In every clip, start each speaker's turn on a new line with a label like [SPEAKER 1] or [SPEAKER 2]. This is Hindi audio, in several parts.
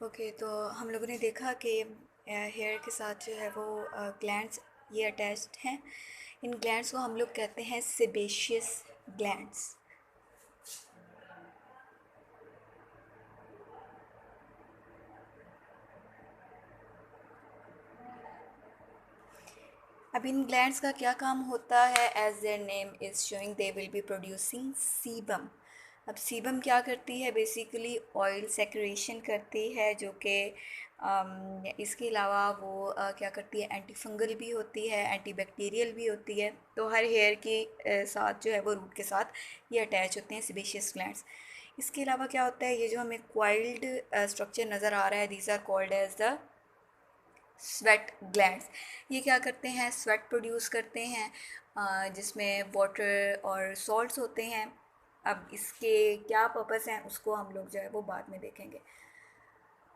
[SPEAKER 1] ओके, तो हम लोगों ने देखा कि हेयर के साथ जो है वो ग्लैंड्स ये अटैच्ड हैं। इन ग्लैंड्स को हम लोग कहते हैं सेबेशियस ग्लैंड्स। अब इन ग्लैंड्स का क्या काम होता है? As their name is showing they will be producing sebum. अब सीबम क्या करती है? बेसिकली ऑयल सेक्रेशन करती है, जो कि इसके अलावा वो क्या करती है, एंटी फंगल भी होती है, एंटी बैक्टीरियल भी होती है। तो हर हेयर के साथ जो है वो रूट के साथ ये अटैच होते हैं सिबेशियस ग्लैंड्स। इसके अलावा क्या होता है, ये जो हमें क्वाइल्ड स्ट्रक्चर नज़र आ रहा है, these are called as the sweat glands. ये क्या करते हैं? स्वेट प्रोड्यूस करते हैं, जिसमें वाटर और सॉल्ट्स होते हैं। अब इसके क्या पर्पस हैं उसको हम लोग जो है वो बाद में देखेंगे।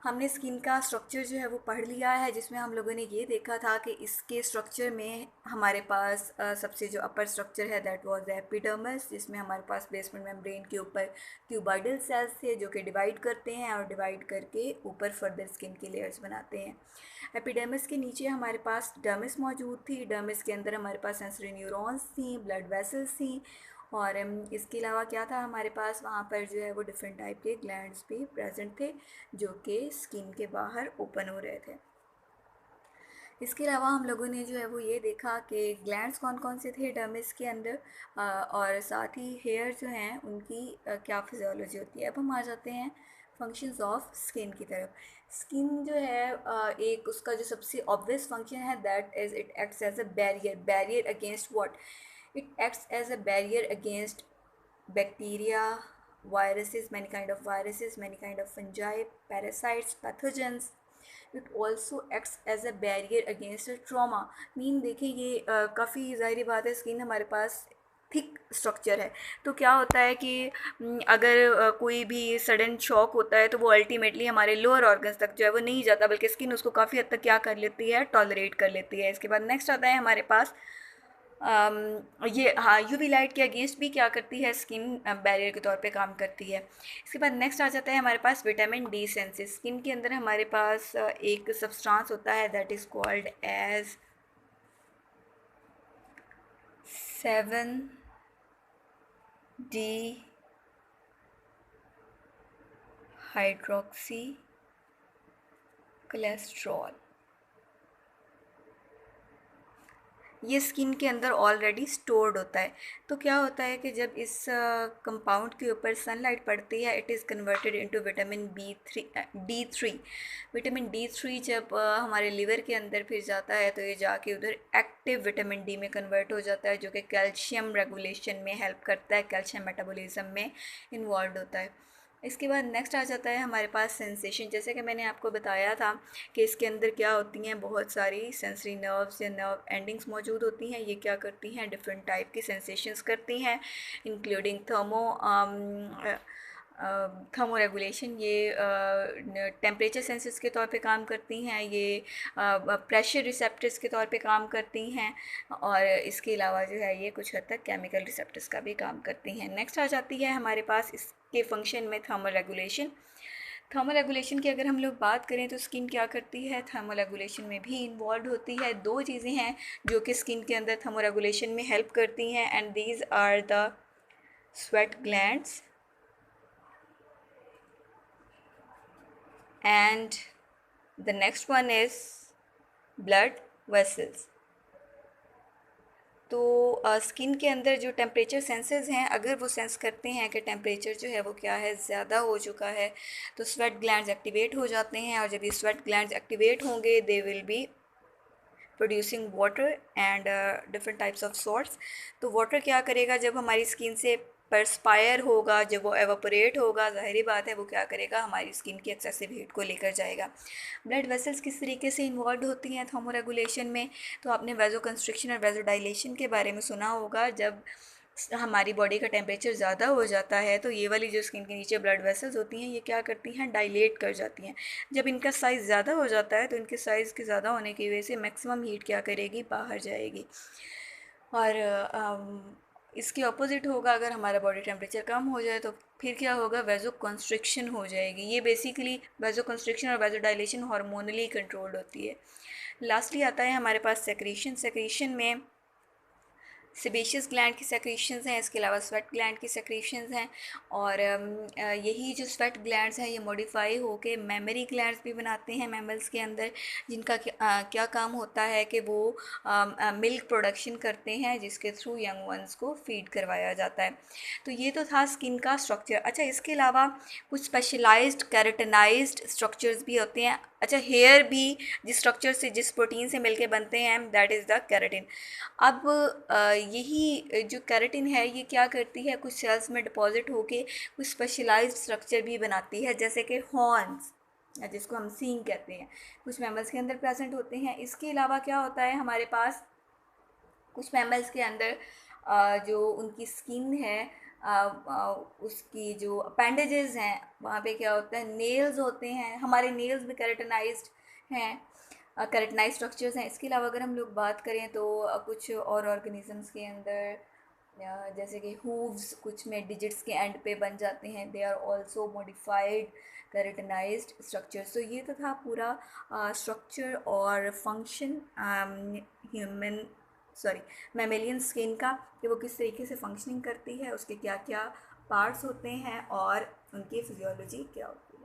[SPEAKER 1] हमने स्किन का स्ट्रक्चर जो है वो पढ़ लिया है, जिसमें हम लोगों ने ये देखा था कि इसके स्ट्रक्चर में हमारे पास सबसे जो अपर स्ट्रक्चर है दैट वाज द एपिडर्मिस, जिसमें हमारे पास बेसमेंट मेम्ब्रेन के ऊपर क्यूबाइडल सेल्स थे जो कि डिवाइड करते हैं और डिवाइड करके ऊपर फर्दर स्किन की लेयर्स बनाते हैं। एपिडर्मिस के नीचे हमारे पास डर्मिस मौजूद थी। डर्मिस के अंदर हमारे पास सेंसरी न्यूरॉन्स थी, ब्लड वेसल्स थी, और इसके अलावा क्या था हमारे पास वहाँ पर जो है वो डिफरेंट टाइप के ग्लैंड्स भी प्रेजेंट थे जो कि स्किन के बाहर ओपन हो रहे थे। इसके अलावा हम लोगों ने जो है वो ये देखा कि ग्लैंड्स कौन कौन से थे डर्मिस के अंदर, और साथ ही हेयर जो हैं उनकी क्या फिजियोलॉजी होती है। अब हम आ जाते हैं फंक्शंस ऑफ स्किन की तरफ। स्किन जो है एक उसका जो सबसे ऑब्वियस फंक्शन है that is it acts as a barrier against what? It acts as a barrier against bacteria, viruses, many kind of viruses, many kind of fungi, parasites, pathogens. It also acts as a barrier against a trauma. Mean देखिए ये काफ़ी ज़ाहिर बात है, स्किन हमारे पास थिक स्ट्रक्चर है। तो क्या होता है कि अगर कोई भी सडन शॉक होता है तो वो अल्टीमेटली हमारे लोअर ऑर्गन्स तक जो है वो नहीं जाता, बल्कि स्किन उसको काफ़ी हद तक क्या कर लेती है, टॉलरेट कर लेती है। इसके बाद नेक्स्ट आता है हमारे पास ये हाँ, यूवी लाइट के अगेंस्ट भी क्या करती है, स्किन बैरियर के तौर पे काम करती है। इसके बाद नेक्स्ट आ जाता है हमारे पास विटामिन डी सेंसेस। स्किन के अंदर हमारे पास एक सब्सटेंस होता है that is called as 7 D hydroxy cholesterol. ये स्किन के अंदर ऑलरेडी स्टोर्ड होता है। तो क्या होता है कि जब इस कंपाउंड के ऊपर सनलाइट पड़ती है, it is converted into vitamin D three. Vitamin D three जब हमारे लिवर के अंदर फिर जाता है तो ये जाके उधर एक्टिव विटामिन डी में कन्वर्ट हो जाता है, जो कि कैल्शियम रेगुलेशन में हेल्प करता है, कैल्शियम मेटाबॉलिज्म में इन्वॉल्व होता है। इसके बाद नेक्स्ट आ जाता है हमारे पास सेंसेशन। जैसे कि मैंने आपको बताया था कि इसके अंदर क्या होती हैं, बहुत सारी सेंसरी नर्व्स या नर्व एंडिंग्स मौजूद होती हैं। ये क्या करती हैं, डिफरेंट टाइप की सेंसेशंस करती हैं, इंक्लूडिंग थर्मो रेगुलेशन। ये टेम्परेचर सेंसर्स के तौर पे काम करती हैं, ये प्रेशर रिसेप्टर्स के तौर पे काम करती हैं, और इसके अलावा जो है ये कुछ हद तक केमिकल रिसेप्टर्स का भी काम करती हैं। नेक्स्ट आ जाती है हमारे पास इसके फंक्शन में थर्मल रेगुलेशन। थर्मल रेगुलेशन की अगर हम लोग बात करें तो स्किन क्या करती है, थर्मल रेगुलेशन में भी इन्वॉल्व होती है। दो चीज़ें हैं जो कि स्किन के अंदर थर्मल रेगुलेशन में हेल्प करती हैं, and these are the sweat glands and the next one is blood vessels. तो स्किन के अंदर जो टेम्परेचर सेंसर्स हैं, अगर वो सेंस करते हैं कि टेम्परेचर जो है वो क्या है, ज़्यादा हो चुका है, तो स्वेट ग्लैंड्स एक्टिवेट हो जाते हैं, और जब ये स्वेट ग्लैंड्स एक्टिवेट होंगे दे will be producing water and different types of salts. तो वाटर क्या करेगा, जब हमारी स्किन से परस्पायर होगा, जब वो एवापोरेट होगा, ज़ाहिरी बात है वो क्या करेगा, हमारी स्किन की एक्सेसिव हीट को लेकर जाएगा। ब्लड वेसल्स किस तरीके से इन्वॉल्व होती हैं थर्मो रेगुलेशन में? तो आपने वेजो कंस्ट्रिक्शन और वेजो डायलेशन के बारे में सुना होगा। जब हमारी बॉडी का टेम्परेचर ज़्यादा हो जाता है तो ये वाली जो स्किन के नीचे ब्लड वेसल्स होती हैं ये क्या करती हैं, डायलेट कर जाती हैं। जब इनका साइज़ ज़्यादा हो जाता है तो इनके साइज़ के ज़्यादा होने की वजह से मैक्सिमम हीट क्या करेगी, बाहर जाएगी। और इसके ऑपोजिट होगा, अगर हमारा बॉडी टेम्परेचर कम हो जाए तो फिर क्या होगा, वेजो कंस्ट्रिक्शन हो जाएगी। ये बेसिकली वेजो कंस्ट्रिक्शन और वेजो डायलेशन हार्मोनली कंट्रोल्ड होती है। लास्टली आता है हमारे पास सेक्रीशन। सेक्रीशन में सेबेशियस ग्लैंड की सेक्रीशंस हैं, इसके अलावा स्वेट ग्लैंड की सेक्रीशंस हैं, और यही जो स्वेट ग्लैंड्स हैं ये मॉडिफाई होके मेमरी ग्लैंड्स भी बनाते हैं मैमल्स के अंदर, जिनका क्या काम होता है कि वो मिल्क प्रोडक्शन करते हैं, जिसके थ्रू यंग वंस को फीड करवाया जाता है। तो ये तो था स्किन का स्ट्रक्चर। अच्छा, इसके अलावा कुछ स्पेशलाइज्ड केराटिनाइज्ड स्ट्रक्चर्स भी होते हैं। अच्छा, हेयर भी जिस स्ट्रक्चर से, जिस प्रोटीन से मिलके बनते हैं, दैट इज़ द केराटिन। अब यही जो केराटिन है ये क्या करती है, कुछ सेल्स में डिपॉजिट होके कुछ स्पेशलाइज्ड स्ट्रक्चर भी बनाती है, जैसे कि हॉर्न्स, जिसको हम सींग कहते हैं, कुछ मैमल्स के अंदर प्रेजेंट होते हैं। इसके अलावा क्या होता है हमारे पास, कुछ मैमल्स के अंदर जो उनकी स्किन है, उसकी जो अपेंडेजेस हैं, वहाँ पे क्या होता है, नेल्स होते हैं। हमारे नेल्स भी केराटिनाइज्ड हैं, केराटिनाइज्ड स्ट्रक्चर्स हैं। इसके अलावा अगर हम लोग बात करें तो कुछ और ऑर्गेनिजम्स के अंदर, जैसे कि हूव्स कुछ में डिजिट्स के एंड पे बन जाते हैं, they are also modified keratinized structures. तो ये तो था पूरा स्ट्रक्चर और function human sorry mammalian skin का, कि वो किस तरीके से फंक्शनिंग करती है, उसके क्या क्या पार्ट्स होते हैं और उनकी फिजियोलॉजी क्या होती है।